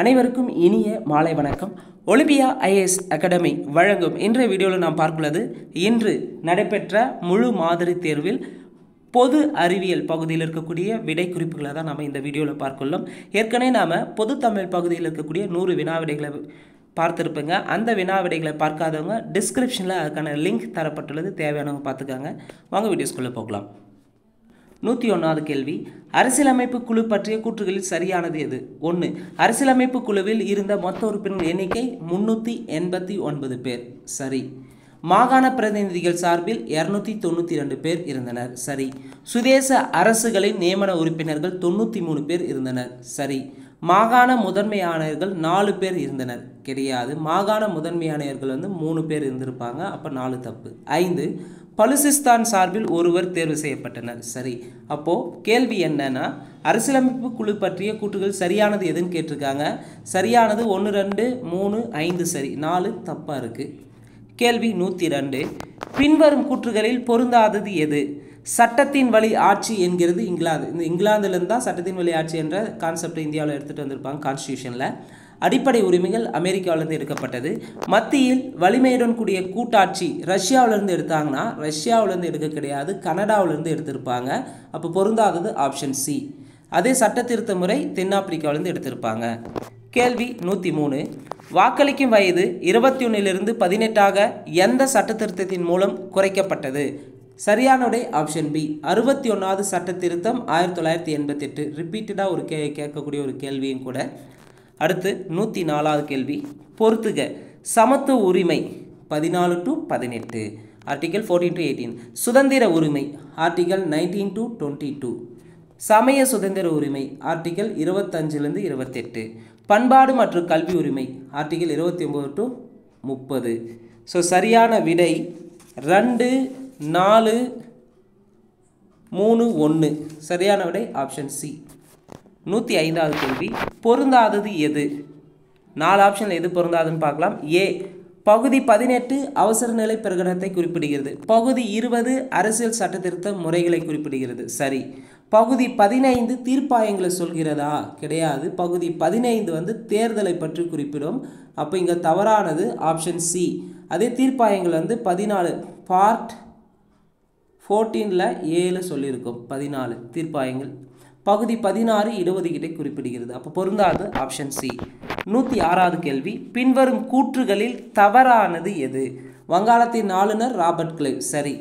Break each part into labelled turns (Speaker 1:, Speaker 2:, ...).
Speaker 1: அனைவருக்கும் இனிய மாலை வணக்கம். ஒலிம்பியா ஐஏஎஸ் அகாடமி வழங்கும் இன்றைய வீடியோவில் நாம் பார்க்குள்ளது இன்று நடைபெற்ற முழு மாதிரி தேர்வில் பொது அறிவியல் பகுதியில் இருக்கக்கூடிய விடை குறிப்புகளை தான் நாம் இந்த வீடியோவில் பார்க்குள்ளோம். ஏற்கனவே நாம் பொது தமிழ் பகுதியில் இருக்கக்கூடிய 100 வினா விடைகளை பார்த்துருப்பேங்க. அந்த வினா விடைகளை பார்க்காதவங்க டிஸ்கிரிப்ஷனில் அதுக்கான லிங்க் தரப்பட்டுள்ளது, தேவையானவங்க பார்த்துக்காங்க. வாங்க வீடியோஸ்குள்ளே போகலாம். 101வது கேள்வி, அரசியலமைப்பு குழு பற்றிய கூற்றுகளில் சரியானது எது? 1. அரசியலமைப்பு குழுவில் இருந்த மொத்த உறுப்பினர் எண்ணிக்கை 389 பேர். சரி. மாகாண பிரதிநிதிகள் சார்பில் 292 பேர் இருந்தனர். சரி. சுதேச அரசுகளின் நியமன உறுப்பினர்கள் 93 பேர் இருந்தனர். சரி. மாகாண முதன்மை ஆணையர்கள் 4 பேர் இருந்தனர். கிடையாது. மாகாண முதன்மை ஆணையர்கள் 3 பேர் இருந்திருப்பாங்க. அப்போ 4 தப்பு. 5. பலுசிஸ்தான் சார்பில் ஒருவர் தேர்வு செய்யப்பட்டனர். சரி. அப்போது கேள்வி என்னன்னா, அரசியலமைப்பு குழு பற்றிய கூற்றுகள் சரியானது எதுன்னு கேட்டிருக்காங்க. சரியானது 1, 2, 3, 5 சரி, 4 தப்பாக இருக்குது. கேள்வி 102, பின்வரும் கூற்றுகளில் பொருந்தாதது எது? சட்டத்தின் வழி ஆட்சி என்கிறது இங்கிலாந்து. இந்த இங்கிலாந்துலேருந்து தான் சட்டத்தின் வழி ஆட்சி என்ற கான்செப்டை இந்தியாவில் எடுத்துகிட்டு வந்திருப்பாங்க கான்ஸ்டியூஷனில். அடிப்படை உரிமைகள் அமெரிக்காவிலேருந்து எடுக்கப்பட்டது. மத்தியில் வலிமையுடன் கூடிய கூட்டாட்சி ரஷ்யாவிலேருந்து எடுத்தாங்கன்னா ரஷ்யாவிலேருந்து எடுக்க கிடையாது, கனடாவிலேருந்து எடுத்திருப்பாங்க. அப்போ பொருந்தாதது ஆப்ஷன் சி. அதே சட்ட திருத்த முறை தென்னாப்பிரிக்காவிலேருந்து எடுத்திருப்பாங்க. கேள்வி 103, வாக்களிக்கும் வயது 21லிருந்து 18ஆக எந்த சட்ட திருத்தத்தின் மூலம் குறைக்கப்பட்டது? சரியான விடை ஆப்ஷன் பி. 61வது சட்ட திருத்தம் 1988. ரிப்பீட்டடாக ஒரு கேட்கக்கூடிய ஒரு கேள்வியும் கூட. அடுத்து 104வது கேள்வி, பொறுத்துக. சமத்துவ உரிமை 14 to 18, ஆர்டிகல் 14 to 18. சுதந்திர உரிமை ஆர்டிகல் 19 to 22. சமய சுதந்திர உரிமை ஆர்டிகல் 25லிருந்து 28. பண்பாடு மற்றும் கல்வி உரிமை ஆர்டிகல் 29 to 30. ஸோ சரியான விடை 2, 4, 3, 1. சரியான விடை ஆப்ஷன் சி. 105வது கேள்வி, பொருந்தாதது எது? 4 ஆப்ஷனில் எது பொருந்தாதுன்னு பார்க்கலாம். ஏ, பகுதி 18 அவசர நிலை பிரகடனத்தை குறிப்பிடுகிறது. பகுதி 20 அரசியல் சட்ட திருத்த முறைகளை குறிப்பிடுகிறது. சரி. பகுதி 15 தீர்ப்பாயங்களை சொல்கிறதா? கிடையாது. பகுதி 15 தேர்தலை பற்றி குறிப்பிடும். அப்போ இங்கே தவறானது ஆப்ஷன் சி. அதே தீர்ப்பாயங்கள் 14 பார்ட் 14ல் 7 சொல்லியிருக்கும். 14 தீர்ப்பாயங்கள். பகுதி 16 இடஒதுக்கீட்டை குறிப்பிடுகிறது. அப்போ பொருந்தாது ஆப்ஷன் சி. 106வது கேள்வி, பின்வரும் கூற்றுகளில் தவறானது எது? வங்காளத்தின் ஆளுநர் ராபர்ட் கிளைவ். சரி.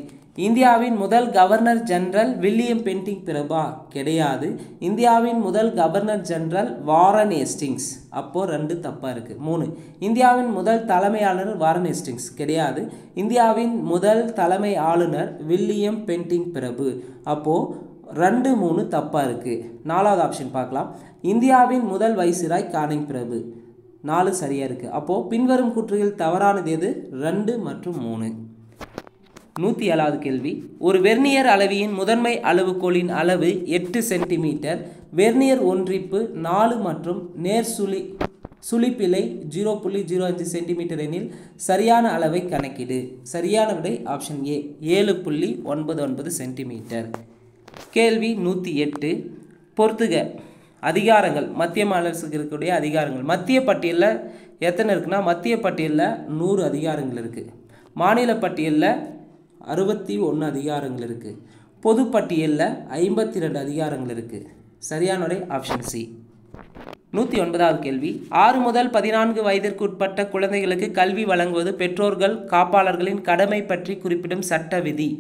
Speaker 1: இந்தியாவின் முதல் கவர்னர் ஜெனரல் வில்லியம் பென்டிங் பிரபா. கிடையாது. இந்தியாவின் முதல் கவர்னர் ஜெனரல் வாரன் ஹேஸ்டிங்ஸ். அப்போது 2 தப்பாக இருக்குது. 3, இந்தியாவின் முதல் தலைமை ஆளுநர் வாரன் ஹேஸ்டிங்ஸ். கிடையாது. இந்தியாவின் முதல் தலைமை ஆளுநர் வில்லியம் பென்டிங் பிரபு. அப்போது 2, 3 தப்பாக இருக்குது. 4வது ஆப்ஷன் பார்க்கலாம். இந்தியாவின் முதல் வைசிராய் கானிங் பிரபு. 4 சரியாக இருக்குது. அப்போது பின்வரும் கூற்றுகள் தவறானது எது? 2 மற்றும் 3. 107வது கேள்வி, ஒரு வெர்னியர் அளவியின் முதன்மை அளவுகோலின் அளவு 8 சென்டிமீட்டர், வெர்னியர் ஒன்றிப்பு 4 மற்றும் நேர் சுழிப்பிழை 0.05 சென்டிமீட்டர் எனில் சரியான அளவை கணக்கிடு. சரியான விடை ஆப்ஷன் ஏ, 7.99 சென்டிமீட்டர். கேள்வி 108, பொறுத்துக. அதிகாரங்கள் மத்திய அரசுக்கு இருக்கக்கூடிய அதிகாரங்கள். மத்திய பட்டியலில் எத்தனை இருக்குன்னா, மத்திய பட்டியலில் 100 அதிகாரங்கள் இருக்குது. மாநில பட்டியலில் 61 அதிகாரங்கள் இருக்குது. பொது பட்டியலில் 52 அதிகாரங்கள் இருக்குது. சரியான விடை ஆப்ஷன் சி. 109வது கேள்வி, 6 முதல் 14 வயதிற்கு உட்பட்ட குழந்தைகளுக்கு கல்வி வழங்குவது பெற்றோர்கள் காப்பாளர்களின் கடமை பற்றி குறிப்பிடும் சட்ட விதி.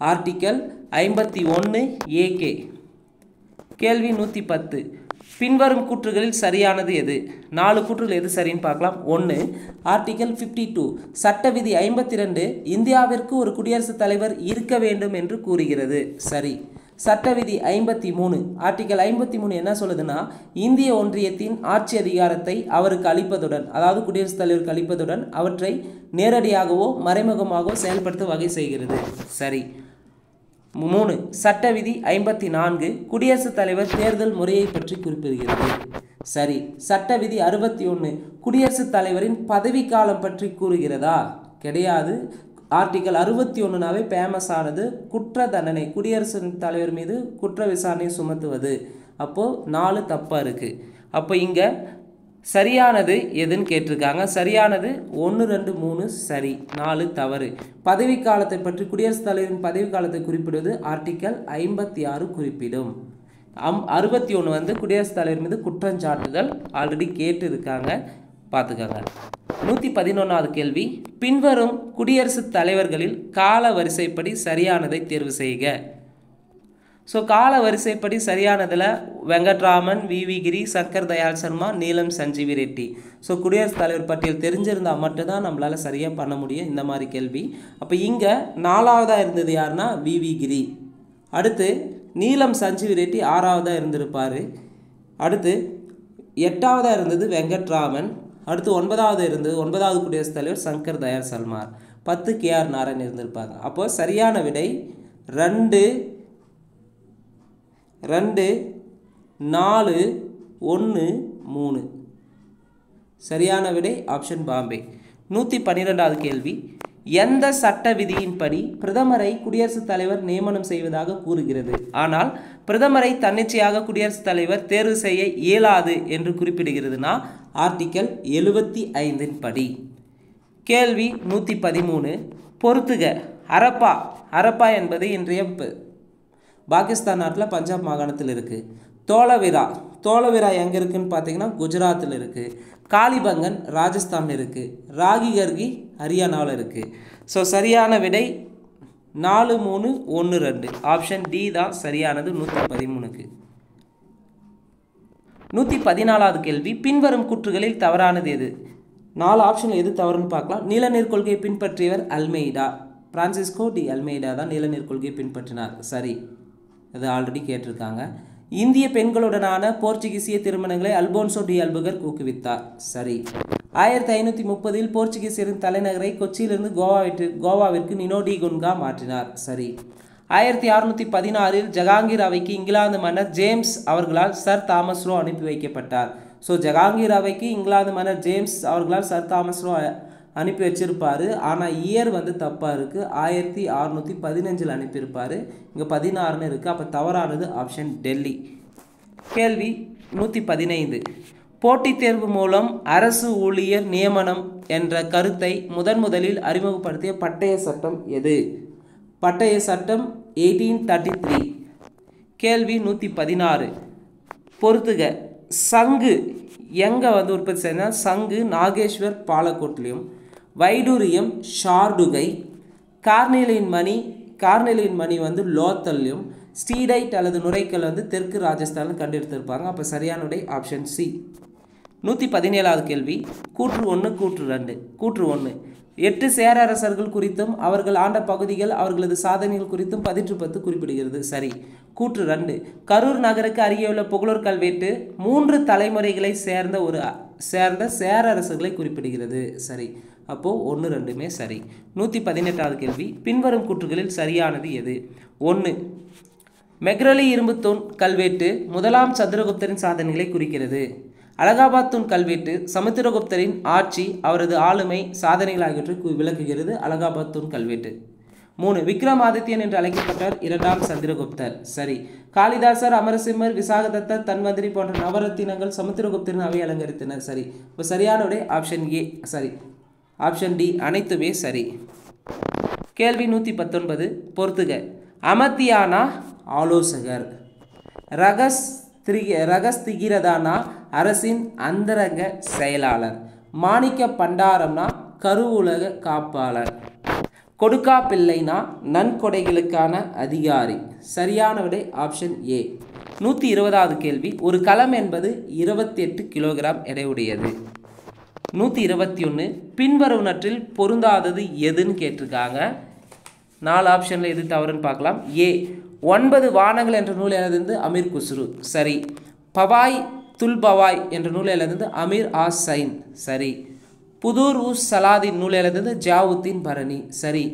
Speaker 1: Article 51 AK. கேள்வி 110, பின்வரும் கூற்றுகளில் சரியானது எது? 4 கூற்றுகள் எது சரின்னு பார்க்கலாம். 1, ஆர்டிக்கல் 52 சட்ட விதி 52 இந்தியாவிற்கு ஒரு குடியரசுத் தலைவர் இருக்க வேண்டும் என்று கூறுகிறது. சரி. சட்ட விதி 53 ஆர்டிக்கல் 53 என்ன சொல்லுதுன்னா, இந்திய ஒன்றியத்தின் ஆட்சி அதிகாரத்தை அவருக்கு அளிப்பதுடன், அதாவது குடியரசுத் தலைவருக்கு அளிப்பதுடன் அவற்றை நேரடியாகவோ மறைமுகமாகவோ செயல்படுத்த வகை செய்கிறது. சரி. 3, சட்ட விதி 54 குடியரசுத் தலைவர் தேர்தல் முறையை பற்றி குறிப்பிடுகிறது. சரி. சட்ட விதி 61 குடியரசுத் தலைவரின் பதவிக்காலம் பற்றி கூறுகிறதா? கிடையாது. ஆர்டிக்கல் 61னாவே ஃபேமஸ் ஆனது குற்ற தண்டனை, குடியரசுத் தலைவர் மீது குற்ற விசாரணை சுமத்துவது. அப்போது 4 தப்பாக இருக்குது. அப்போ இங்கே சரியானது எதுன்னு கேட்டிருக்காங்க. சரியானது 1 2 3 சரி, 4 தவறு. பதவிக்காலத்தை பற்றி குடியரசுத் தலைவரின் பதவிக்காலத்தை குறிப்பிடுவது ஆர்டிக்கல் 56 குறிப்பிடும். 61 வந்து குடியரசுத் தலைவர் மீது குற்றஞ்சாட்டுதல் ஆல்ரெடி கேட்டு இருக்காங்க, பார்த்துக்கோங்க. 111வது கேள்வி, பின்வரும் குடியரசுத் தலைவர்களில் கால வரிசைப்படி சரியானதை தேர்வு செய்க. ஸோ கால வரிசைப்படி சரியானதில் வெங்கட்ராமன், வி கிரி, சங்கர் தயாள் சர்மா, நீலம் சஞ்சீவி ரெட்டி. ஸோ குடியரசுத் தலைவர் பட்டியல் தெரிஞ்சிருந்தால் மட்டும்தான் நம்மளால் சரியாக பண்ண முடியும் இந்த மாதிரி கேள்வி. அப்போ இங்கே 4வதாக இருந்தது யாருன்னா வி கிரி. அடுத்து நீலம் சஞ்சீவி ரெட்டி 6வதாக இருந்திருப்பார். அடுத்து 8வதாக இருந்தது வெங்கட்ராமன். அடுத்து 9வது இருந்தது 9வது குடியரசுத் தலைவர் சங்கர் தயாள் சர்மார். 10 KR நாராயணன் இருந்திருப்பாங்க. அப்போது சரியான விடை 2 2 4 1 3. சரியான விடை ஆப்ஷன் பாம்பே. 112வது கேள்வி, எந்த சட்ட விதியின்படி பிரதமரை குடியரசுத் தலைவர் நியமனம் செய்வதாக கூறுகிறது, ஆனால் பிரதமரை தன்னிச்சையாக குடியரசுத் தலைவர் தேர்வு செய்ய இயலாது என்று குறிப்பிடுகிறதுனா ஆர்டிக்கல் 75 படி. கேள்வி 113, பொறுத்துக. ஹரப்பா என்பது இன்றைய பாகிஸ்தான் நாட்டில் பஞ்சாப் மாகாணத்தில் இருக்குது. தோலவிரா எங்கே இருக்குதுன்னு பார்த்தீங்கன்னா குஜராத்தில் இருக்குது. காளிபங்கன் ராஜஸ்தானில் இருக்குது. ராகிகர்கி ஹரியானாவில் இருக்குது. ஸோ சரியான விடை 4 3 1 2 ஆப்ஷன் டி தான் சரியானது 113க்கு. 114வது கேள்வி, பின்வரும் கூற்றுகளில் தவறானது எது? 4 ஆப்ஷன் எது தவறுன்னு பார்க்கலாம். நீலநீர் கொள்கையை பின்பற்றியவர் அல்மெய்டா. பிரான்சிஸ்கோ டி அல்மெய்டா தான் நீலநீர் கொள்கையை பின்பற்றினார். சரி, அது ஆல்ரெடி கேட்டிருக்காங்க. இந்திய பெண்களுடனான போர்ச்சுகீசிய திருமணங்களை அல்போன்சோ டி அல்புகர்க் ஊக்குவித்தார். சரி. 1530இல் போர்ச்சுகீசியரின் தலைநகரை கொச்சியிலிருந்து கோவாவிற்கு நினோ டி குன்கா மாற்றினார். சரி. 1616இல் ஜஹாங்கீர் அவைக்கு இங்கிலாந்து மன்னர் ஜேம்ஸ் அவர்களால் சர் தாமஸ் ரோ அனுப்பி வைக்கப்பட்டார். ஸோ ஜஹாங்கீர் அவைக்கு இங்கிலாந்து மன்னர் ஜேம்ஸ் அவர்களால் சர் தாமஸ் ரோ அனுப்பி வச்சிருப்பார். ஆனால் இயர் வந்து தப்பாக இருக்குது. 1615 அனுப்பியிருப்பார். இங்கே 16ன்னு இருக்குது. அப்போ தவறானது ஆப்ஷன் டெல்லி. கேள்வி 115, போட்டித் தேர்வு மூலம் அரசு ஊழியர் நியமனம் என்ற கருத்தை முதலில் அறிமுகப்படுத்திய பட்டய சட்டம் எது? பட்டய சட்டம் 1833. கேள்வி 116, பொறுத்துக. சங்கு எங்கே வந்து உற்பத்தி செய்யணும்? சங்கு நாகேஸ்வர் பாலக்கோட்லையும், வைடூரியம் ஷார்டுகை, கார்னிலின் மணி வந்து லோத்தல்லையும், ஸ்டீடைட் அல்லது நுரைக்கல் வந்து தெற்கு ராஜஸ்தானில் கண்டெடுத்திருப்பாங்க. அப்போ சரியான விடை ஆப்ஷன் சி. 117வது கேள்வி, கூற்று 1 கூற்று 2. கூற்று 1, 8 சேர அரசர்கள் குறித்தும் அவர்கள் ஆண்ட பகுதிகள் அவர்களது சாதனைகள் குறித்தும் 10 குறிப்பிடுகிறது. சரி. கூற்று 2, கரூர் நகருக்கு அருகே உள்ள புகழூர் கல்வெட்டு 3 தலைமுறைகளை சேர்ந்த சேர அரசர்களை குறிப்பிடுகிறது. சரி. அப்போது 1 2மே சரி. 118வது கேள்வி, பின்வரும் கூற்றுகளில் சரியானது எது? 1, மெக்ரலி இரும்பு தூண் கல்வெட்டு 1ஆம் சந்திரகுப்தரின் சாதனைகளை குறிக்கிறது. அலகாபாத் தூண் கல்வெட்டு சமுத்திரகுப்தரின் ஆட்சி, அவரது ஆளுமை, சாதனைகள் ஆகியவற்றை விளக்குகிறது. அலகாபாத் தூண் கல்வெட்டு. 3, விக்ரமாதித்யன் என்று அழைக்கப்பட்டார் 2ஆம் சந்திரகுப்தர். சரி. காளிதாசர், அமரசிம்மர், விசாகதத்தர், தன்வந்திரி போன்ற நவரத்தினங்கள் சமுத்திரகுப்தரின் அவை அலங்கரித்தனர். சரி. இப்போ சரியான விடை ஆப்ஷன் ஏ. சரி. ஆப்ஷன் டி அனைத்துமே சரி. கேள்வி 119, பொறுத்துக. அமத்தியானா ஆலோசகர், ரகஸ்திகிரதானா அரசின் அந்தரங்க செயலாளர், மாணிக்க பண்டாரம்னா கருவுலக காப்பாளர், கொடுக்கா பிள்ளைனா நன்கொடைகளுக்கான அதிகாரி. சரியான விடை ஆப்ஷன் ஏ. 120வது கேள்வி, ஒரு களம் என்பது 28 கிலோகிராம் எடையுடையது. 121, பின்வருவனற்றில் பொருந்தாதது எதுன்னு கேட்டிருக்காங்க. 4 ஆப்ஷனில் எது தவறுன்னு பார்க்கலாம். ஏ, 9 வானங்கள் என்ற நூல் எழுதிருந்து அமீர் குஸ்ரு. சரி. பவாய் துல்பவாய் என்ற நூல் எழுதிருந்து அமீர் சைன். சரி. புதூர் உஸ் சலாதின் நூல் எழுதிருந்து ஜாவுத்தீன் பரணி. சரி.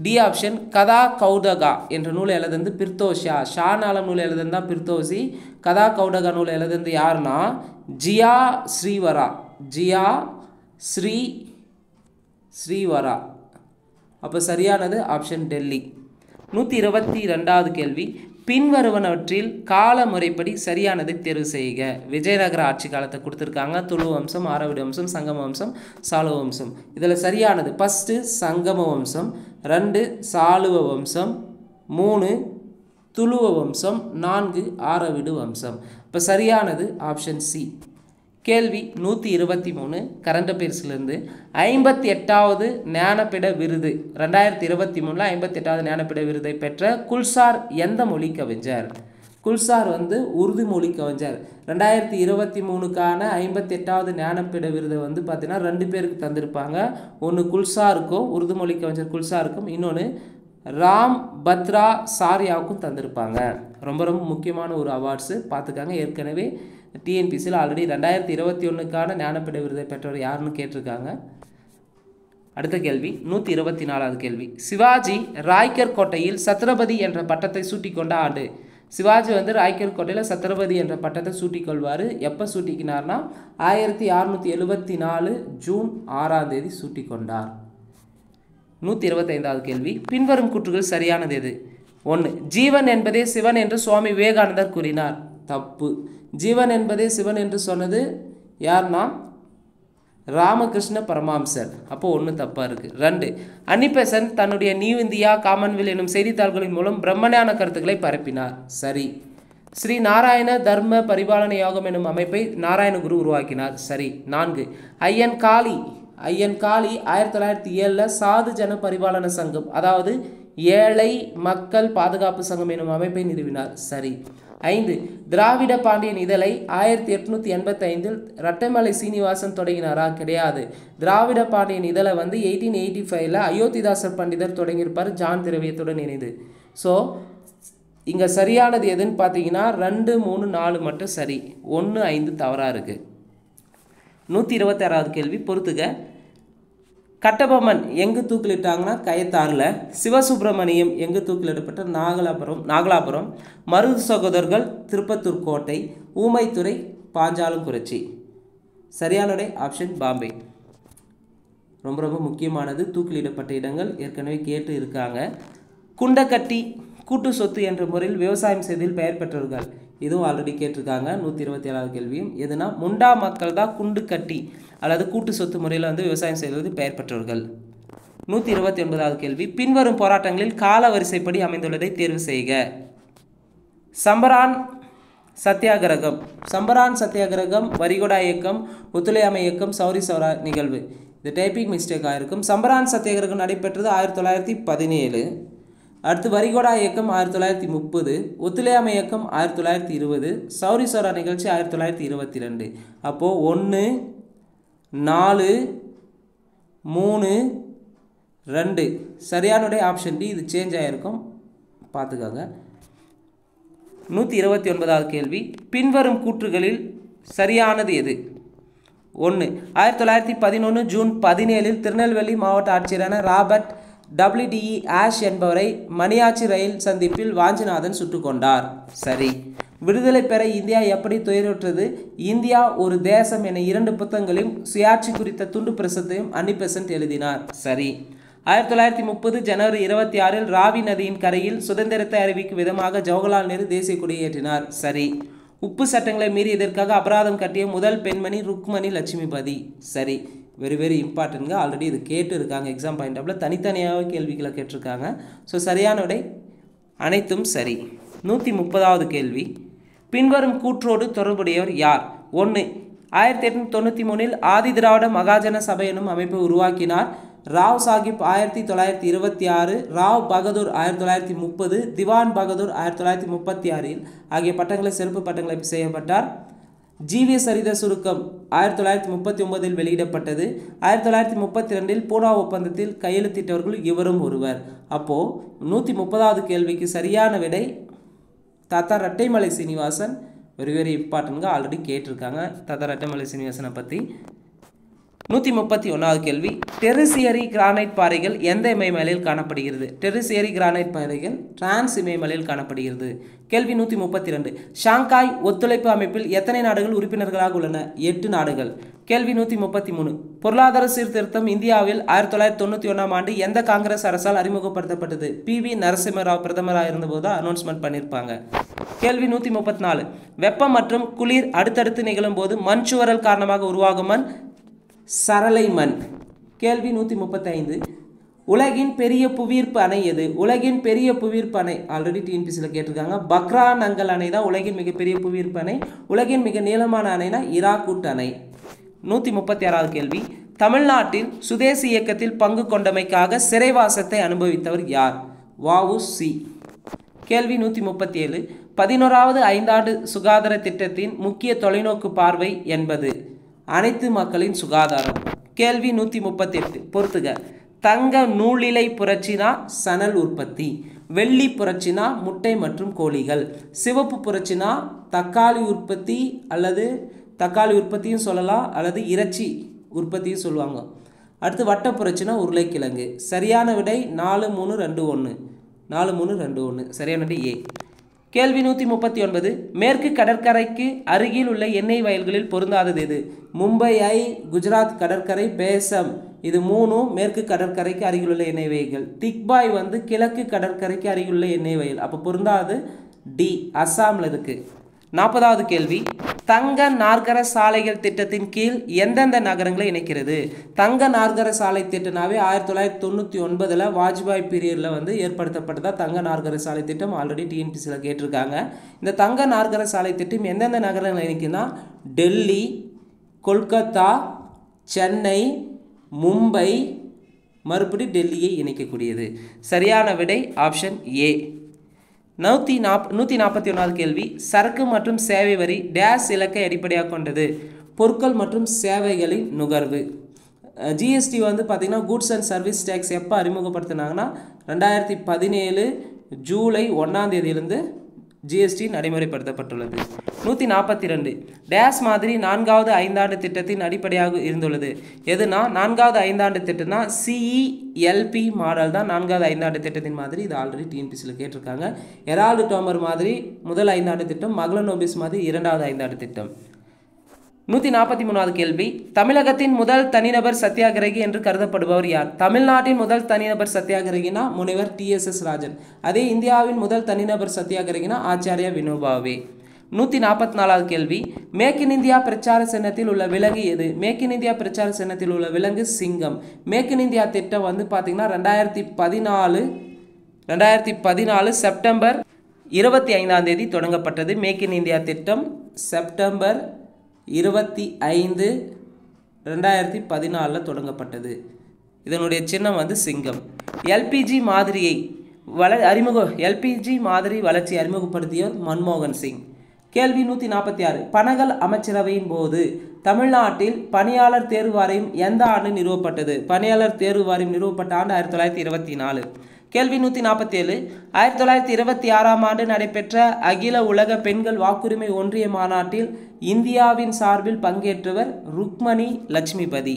Speaker 1: டி ஆப்ஷன், கதா கௌடகா என்ற நூல் எழுதிருந்து பிர்தோஷா. ஷானாலம் நூல் எழுதிருந்தா பிர்தோசி. கதா கௌடகா நூல் எழுதிருந்து யாருன்னா ஜியா ஸ்ரீவரா. அப்போ சரியானது ஆப்ஷன் டெல்லி. 122வது கேள்வி, பின்வருவனவற்றில் கால முறைப்படி சரியானதை தேர்வு செய்க. விஜயநகர ஆட்சி காலத்தை கொடுத்துருக்காங்க. துளு வம்சம், ஆரவிடு வம்சம், சங்கம வம்சம், சாளுவ வம்சம். இதில் சரியானது ஃபஸ்ட்டு சங்கம வம்சம், 2 சாளுவ வம்சம், 3 துளுவ வம்சம், 4 ஆரவிடு வம்சம். இப்போ சரியானது ஆப்ஷன் சி. கேள்வி 123 கரண்ட் அஃபேர்ஸ்லேருந்து 58வது ஞானபீட விருது 2023 58வது ஞானபீட விருதை பெற்ற குல்சார் எந்த மொழி கவிஞர்? குல்சார் வந்து உருது மொழி கவிஞர். 2023க்கான 58வது ஞானபீட விருதை வந்து பார்த்தீங்கன்னா 2 பேருக்கு தந்திருப்பாங்க. ஒன்று குல்சாருக்கும், உருது மொழி கவிஞர் குல்சாருக்கும், இன்னொன்று ராம் பத்ரா சாரியாவுக்கும் தந்திருப்பாங்க. ரொம்ப ரொம்ப முக்கியமான ஒரு அவார்ட்ஸு, பார்த்துக்காங்க. ஏற்கனவே டிஎன்பிசியில் ஆல்ரெடி 2021க்கான ஞானபீட விருதை பெற்றவர் யாருன்னு கேட்டிருக்காங்க. அடுத்த கேள்வி 124வது கேள்வி. சிவாஜி ராய்கர் கோட்டையில் சத்ரபதி என்ற பட்டத்தை சூட்டிக்கொண்ட ஆண்டு. சிவாஜி வந்து ராய்கர் கோட்டையில் சத்ரபதி என்ற பட்டத்தை சூட்டிக்கொள்வார். எப்போ சூட்டிக்கினார்னா 1674 ஜூன் 6ஆம் தேதி சூட்டிக்கொண்டார். 125வது கேள்வி. பின்வரும் கூற்றுகள் சரியானது எது? 1 ஜீவன் என்பதே சிவன் என்று சுவாமி விவேகானந்தர் கூறினார். தப்பு. ஜீவன் என்பதே சிவன் என்று சொன்னது யார்னா ராமகிருஷ்ண பரமஹம்சர். அப்போ 1 தப்பாக இருக்குது. 2 அன்னிபெசன்ட் தன்னுடைய நியூ இந்தியா காமன்வெல்த் எனும் செய்தித்தாள்களின் மூலம் பிரம்மஞான கருத்துக்களை பரப்பினார். சரி. ஸ்ரீ நாராயண தர்ம பரிபாலன யோகம் எனும் அமைப்பை நாராயணகுரு உருவாக்கினார். சரி. 4 ஐயன் காளி 1907 சாது ஜன பரிபாலன சங்கம், அதாவது ஏழை மக்கள் பாதுகாப்பு சங்கம் எனும் அமைப்பை நிறுவினார். சரி. 5 திராவிட பாண்டியன் இதழை 1885 ரட்டமலை சீனிவாசன் தொடங்கினாரா? கிடையாது. திராவிட பாண்டியன் இதழை வந்து 1885 அயோத்திதாசர் பண்டிதர் தொடங்கியிருப்பார், ஜான் திரவியத்துடன் இணைந்து. ஸோ இங்கே சரியானது எதுன்னு பார்த்தீங்கன்னா 2, 3, 4 மட்டும் சரி. 1, 5 தவறாக இருக்குது. 126வது கேள்வி பொறுத்துக. கட்டபொம்மன் எங்கு தூக்கிலிட்டாங்கன்னா கயத்தாறில். சிவசுப்பிரமணியம் எங்கு தூக்கிலிடப்பட்ட நாகலாபுரம். மருது சகோதரர்கள் திருப்பத்தூர் கோட்டை. ஊமைத்துறை பாஞ்சாலங்குறிச்சி. சரியானோட ஆப்ஷன் பாம்பே. ரொம்ப ரொம்ப முக்கியமானது, தூக்கிலிடப்பட்ட இடங்கள் ஏற்கனவே கேட்டு இருக்காங்க. குண்டக்கட்டி கூட்டு சொத்து என்ற முறையில் விவசாயம் செய்ததில் பெயர் பெற்றவர்கள், இதுவும் ஆல்ரெடி கேட்டிருக்காங்க. 127வது கேள்வியும் எதுனா முண்டா மக்கள் தான் குண்டு கட்டி அல்லது கூட்டு சொத்து முறையில் வந்து விவசாயம் செய்வது பெயர் பெற்றவர்கள். 129வது கேள்வி. பின்வரும் போராட்டங்களில் கால வரிசைப்படி அமைந்துள்ளதை தேர்வு செய்க. சம்பரான் சத்தியாகிரகம், வரிகொடா இயக்கம், ஒத்துழையாமை இயக்கம், சௌரி சௌரா நிகழ்வு. இது டைப்பிங் மிஸ்டேக் ஆகிருக்கும். சம்பரான் சத்தியாகிரகம் நடைபெற்றது 1917. அடுத்து வரிகொடா இயக்கம் 1930, ஒத்துழையாமை இயக்கம் 1920, சௌரி சௌரா நிகழ்ச்சி 1922. அப்போது 1, 4, 3, 2 சரியானுடைய ஆப்ஷன் டி. இது சேஞ்ச் ஆகிருக்கும், பார்த்துக்கோங்க. 129வது கேள்வி. பின்வரும் கூற்றுகளில் சரியானது எது? 1 1911 ஜூன் 17 திருநெல்வேலி மாவட்ட ஆட்சியரான ராபர்ட் WDE ஆஷ் என்பவரை மணியாச்சி ரயில் சந்திப்பில் வாஞ்சிநாதன் சுட்டுக் கொண்டார். சரி. விடுதலை பெற இந்தியா எப்படி துயருற்றது? இந்தியா ஒரு தேசம் என 2 புத்தகங்களையும் சுயாட்சி குறித்த துண்டு பிரசுரத்தையும் அன்னிபெசன்ட் எழுதினார். சரி. 1930 ஜனவரி 26 ராவி நதியின் கரையில் சுதந்திரத்தை அறிவிக்கும் விதமாக ஜவஹர்லால் நேரு தேசிய கொடியை ஏற்றினார். சரி. உப்பு சட்டங்களை மீறியதற்காக அபராதம் கட்டிய முதல் பெண்மணி ருக்மணி லட்சுமிபதி. சரி. வெரி வெரி இம்பார்ட்டன்ட்ங்க. ஆல்ரெடி இது கேட்டு இருக்காங்க, எக்ஸாம் பாயிண்ட் ஆஃப்ல தனித்தனியாக கேள்விகளை கேட்டிருக்காங்க. ஸோ சரியான விடை அனைத்தும் சரி. 130வது கேள்வி. பின்வரும் கூற்றோடு தொடர்புடையவர் யார்? 1 1893 ஆதி திராவிட மகாஜன சபை எனும் அமைப்பை உருவாக்கினார். ராவ் சாஹிப் 1926, ராவ் பகதூர் 1930, திவான் பகதூர் 1936 ஆகிய பட்டங்களை சிறப்பு பட்டங்களை செய்யப்பட்டார். ஜீவிய சரித சுருக்கம் 1939 வெளியிடப்பட்டது. 1932 பூனா ஒப்பந்தத்தில் கையெழுத்திட்டவர்கள் இவரும் ஒருவர். அப்போது 130வது கேள்விக்கு சரியான விடை தாத்தா ரெட்டைமலை சீனிவாசன். வெரி வெரி இம்பார்ட்டன்ட்ங்க, ஆல்ரெடி கேட்டிருக்காங்க தாத்தா ரெட்டைமலை சீனிவாசனை பற்றி. 131வது கேள்வி டெரிசியரி கிரானைட் பாறைகள் எந்த இமயமலையில் காணப்படுகிறது? டெரிசியரி கிரானைட் பாறைகள் டிரான்ஸ் இமயமலையில் காணப்படுகிறது. கேள்வி 132 ஷாங்காய் ஒத்துழைப்பு அமைப்பில் எத்தனை நாடுகள் உறுப்பினர்களாக உள்ளன? 8 நாடுகள். கேள்வி 133 பொருளாதார சீர்திருத்தம் இந்தியாவில் 1991ஆம் ஆண்டு எந்த காங்கிரஸ் அரசால் அறிமுகப்படுத்தப்பட்டது? PV நரசிம்மராவ் பிரதமராக இருந்தபோது அனௌன்ஸ்மெண்ட் பண்ணியிருப்பாங்க. கேள்வி 134 வெப்பம் மற்றும் குளிர் அடுத்தடுத்து நிகழும் போது மண் சுவரல் காரணமாக உருவாகும் மண் சரளை மண். கேள்வி 135 உலகின் பெரிய புவியீர்ப்பு அணை எது? உலகின் பெரிய புவியீர்ப்பு அணை ஆல்ரெடி டிஎன்பிசியில் கேட்டிருக்காங்க. பக்ரா நங்கல் அணை தான் உலகின் மிகப்பெரிய புவியீர்ப்பு அணை. உலகின் மிக நீளமான அணைனா இராக்கூட் அணை. 136வது கேள்வி தமிழ்நாட்டில் சுதேசி இயக்கத்தில் பங்கு கொண்டமைக்காக சிறைவாசத்தை அனுபவித்தவர் யார்? வ.உ.சி. கேள்வி 137 11வது ஐந்தாண்டு சுகாதார திட்டத்தின் முக்கிய தொலைநோக்கு பார்வை என்பது? அனைத்து மக்களின் சுகாதாரம். கேள்வி 138 பொறுத்துக. தங்க நூலிலை புரட்சினா சணல் உற்பத்தி, வெள்ளி புரட்சினா முட்டை மற்றும் கோழிகள், சிவப்பு புரட்சினா தக்காளி உற்பத்தி அல்லது தக்காளி உற்பத்தியும் சொல்லலாம் அல்லது இறைச்சி உற்பத்தியும் சொல்லுவாங்க. அடுத்து வட்ட புரட்சினா உருளைக்கிழங்கு. சரியான விடை 4-3-2-1. 4-3-2-1 சரியான விடை ஏ. கேள்வி 139 மேற்கு கடற்கரைக்கு அருகில் உள்ள எண்ணெய் வயல்களில் பொருந்தாதது எது? மும்பை ஐ, குஜராத் கடற்கரை, பேசம் இது 3 மேற்கு கடற்கரைக்கு அருகிலுள்ள எண்ணெய் வயல்கள். திக்பாய் வந்து கிழக்கு கடற்கரைக்கு அருகிலுள்ள எண்ணெய் வயல். அப்போ பொருந்தாது டி, அஸ்ஸாமில் இருக்கு. 40வது கேள்வி தங்க நாற்கர சாலைகள் திட்டத்தின் கீழ் எந்தெந்த நகரங்களை இணைக்கிறது? தங்க நாற்கர சாலை திட்டம்னாவே 1999 வாஜ்பாய் பீரியடில் வந்து ஏற்படுத்தப்பட்டதா தங்க நாற்கர சாலை திட்டம். ஆல்ரெடி டிஎன்பிசியில் கேட்டிருக்காங்க. இந்த தங்க நாற்கர சாலை திட்டம் எந்தெந்த நகரங்களை இணைக்குன்னா டெல்லி, கொல்கத்தா, சென்னை, மும்பை, மறுபடி டெல்லியை இணைக்கக்கூடியது. சரியான விடை ஆப்ஷன் ஏ. 141வது கேள்வி சரக்கு மற்றும் சேவை வரி டேஸ் இலக்கை அடிப்படையாக கொண்டது? பொருட்கள் மற்றும் சேவைகளின் நுகர்வு. ஜிஎஸ்டி வந்து பார்த்திங்கன்னா குட்ஸ் அண்ட் சர்வீஸ் டேக்ஸ் எப்போ அறிமுகப்படுத்தினாங்கன்னா 2017 ஜூலை 1ஆம் தேதியிலிருந்து ஜிஎஸ்டி நடைமுறைப்படுத்தப்பட்டுள்ளது. 142 டேஸ் மாதிரி 4வது ஐந்தாண்டு திட்டத்தின் அடிப்படையாக இருந்துள்ளது எதுனா 4வது ஐந்தாண்டு திட்டம்னா CELP மாடல் தான் 4வது ஐந்தாண்டு திட்டத்தின் மாதிரி. இது ஆல்ரெடி டிஎன்பிசியில் கேட்டிருக்காங்க. ஹெரால்டு டோமர் மாதிரி முதல் ஐந்தாண்டு திட்டம், மகளனோபிஸ் மாதிரி 2வது ஐந்தாண்டு திட்டம். 143வது கேள்வி தமிழகத்தின் முதல் தனிநபர் சத்தியாகிரகி என்று கருதப்படுபவர் யார்? தமிழ்நாட்டின் முதல் தனிநபர் சத்தியாகிரகினா முனைவர் TSS ராஜன். அதே இந்தியாவின் முதல் தனிநபர் சத்தியாகிரகினா ஆச்சாரியா வினோபாவே. 144வது கேள்வி மேக் இன் இந்தியா பிரச்சார சின்னத்தில் உள்ள விலங்கு எது? மேக் இன் இந்தியா பிரச்சார சின்னத்தில் உள்ள விலங்கு சிங்கம். மேக் இன் இந்தியா திட்டம் வந்து பார்த்திங்கன்னா 2014 செப்டம்பர் 25ஆம் தேதி தொடங்கப்பட்டது. மேக் இன் இந்தியா திட்டம் செப்டம்பர் 25, 2014 தொடங்கப்பட்டது. இதனுடைய சின்னம் வந்து சிங்கம். எல்பிஜி மாதிரி வளர்ச்சி அறிமுகப்படுத்தியவர் மன்மோகன் சிங். கேள்வி 146 பனகல் அமைச்சரவையின் போது தமிழ்நாட்டில் பணியாளர் தேர்வு வாரியம் எந்த ஆண்டு நிறுவப்பட்டது? பணியாளர் தேர்வு வாரியம் நிறுவப்பட்ட ஆண்டு 1924. கேள்வி 147 1926ஆம் ஆண்டு நடைபெற்ற அகில உலக பெண்கள் வாக்குரிமை ஒன்றிய மாநாட்டில் இந்தியாவின் சார்பில் பங்கேற்றவர் ருக்மணி லட்சுமிபதி.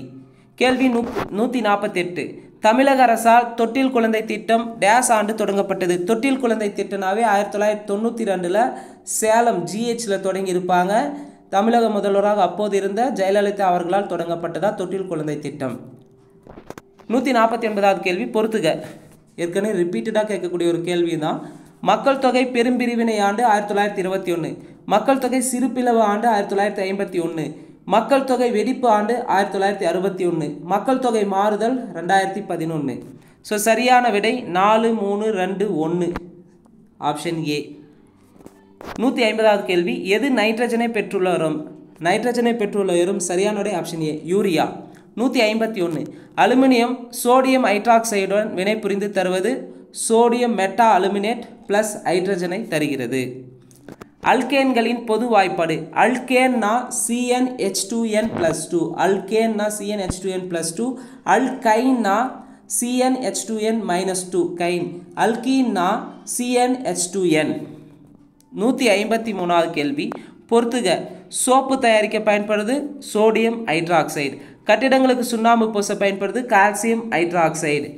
Speaker 1: கேள்வி 148 தமிழக அரசால் தொட்டில் குழந்தை திட்டம் டேஸ் ஆண்டு தொடங்கப்பட்டது? தொட்டில் குழந்தை திட்டம்னாவே 1992 சேலம் GHல தொடங்கி இருப்பாங்க. தமிழக முதல்வராக அப்போது இருந்த ஜெயலலிதா அவர்களால் தொடங்கப்பட்டதா தொட்டில் குழந்தை திட்டம். 149வது கேள்வி பொறுத்துக. ஏற்கனவே ரிப்பீட்டடாக கேட்கக்கூடிய ஒரு கேள்வி தான். மக்கள் தொகை பெரும்பிரிவினை ஆண்டு 1921, மக்கள் தொகை சிறுபிளவு ஆண்டு 1951, மக்கள் தொகை வெடிப்பு ஆண்டு 1961, மக்கள் தொகை மாறுதல் 2011. ஸோ சரியான விடை 4-3-2-1 ஆப்ஷன் ஏ. 150வது கேள்வி எது நைட்ரஜனை பெற்றுள்ள உரம்? நைட்ரஜனை பெற்றுள்ள உரம் சரியான விடை option A urea. 151 aluminium sodium ஹைட்ராக்சைடுடன் வினை புரிந்து தருவது சோடியம் மெட்டா அலுமினேட் பிளஸ் ஹைட்ரஜனை தருகிறது. அல்கேன்களின் பொது வாய்ப்பாடு. அல்கேன்னா CnH2n+2, அல்கேன்னா CnH2n+2, அல்கைன்னா CnH2n-2 கைன், அல்கீன்னா CnH2n. 153வது கேள்வி பொறுத்துக. சோப்பு தயாரிக்க பயன்படுது சோடியம் ஹைட்ராக்சைடு. கட்டிடங்களுக்கு சுண்ணாம்பு பூச பயன்படுது கால்சியம் ஹைட்ராக்சைடு.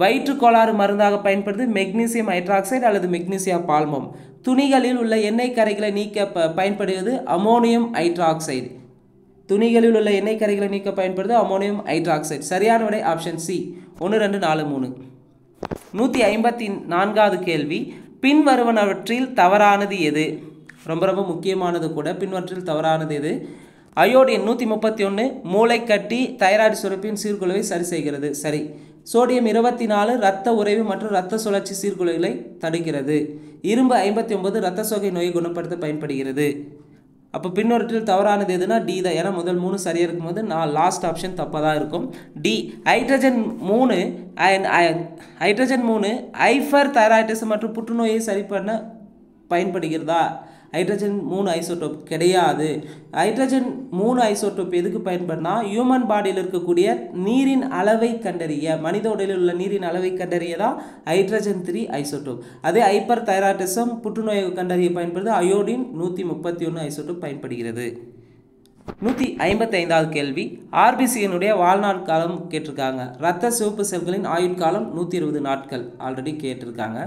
Speaker 1: வயிற்று கோளாறு மருந்தாக பயன்படுது மெக்னீசியம் ஹைட்ராக்சைடு அல்லது மெக்னீசியா பால்மம். துணிகளில் உள்ள எண்ணெய் கரைகளை நீக்க பயன்படுவது அமோனியம் ஹைட்ராக்சைடு. துணிகளில் உள்ள எண்ணெய் கரைகளை நீக்க பயன்படுது அமோனியம் ஹைட்ராக்சைடு. சரியான விடை ஆப்ஷன் சி 1 2 4 3. 154வது கேள்வி, பின்வருவனவற்றில் தவறானது எது? ரொம்ப ரொம்ப முக்கியமானது கூட. பின்வற்றில் தவறானது எது? அயோடின் 131 மூளைக்கட்டி தைராய்டு சுரப்பின் சீர்குலைவை சரி செய்கிறது. சரி. சோடியம் 24 இரத்த உறைவு மற்றும் இரத்த சுழற்சி சீர்குலைகளை தடுக்கிறது. இரும்பு 59 இரத்த சோகை நோயை குணப்படுத்த பயன்படுகிறது. அப்போ பின்னொற்றில் தவறானது எதுனா டி தான். ஏன்னா முதல் 3 சரியாக இருக்கும்போது நான் லாஸ்ட் ஆப்ஷன் தப்பாக தான் இருக்கும். டி ஹைட்ரஜன் 3 ஹைப்பர் தைராய்டிசம் மற்றும் புற்றுநோயை சரி பண்ண பயன்படுகிறதா? ஹைட்ரஜன் 3 ஐசோடோப் கிடையாது. ஹைட்ரஜன் 3 ஐசோடோப் எதுக்கு பயன்படுனா ஹியூமன் பாடியில் இருக்கக்கூடிய நீரின் அளவை கண்டறிய, மனித உடலில் உள்ள நீரின் அளவை கண்டறிய தான் ஹைட்ரஜன் 3 ஐசோடோப். அதே ஹைப்பர் தைராய்டிசம் புற்றுநோயை கண்டறிய பயன்படுது அயோடின் 131 ஐசோடோப் பயன்படுகிறது. 155வது கேள்வி, ஆர்பிசியினுடைய வாழ்நாள் காலம் கேட்டிருக்காங்க. இரத்த சிவப்பு செல்களின் ஆயுட்காலம் 120 நாட்கள் ஆல்ரெடி கேட்டிருக்காங்க.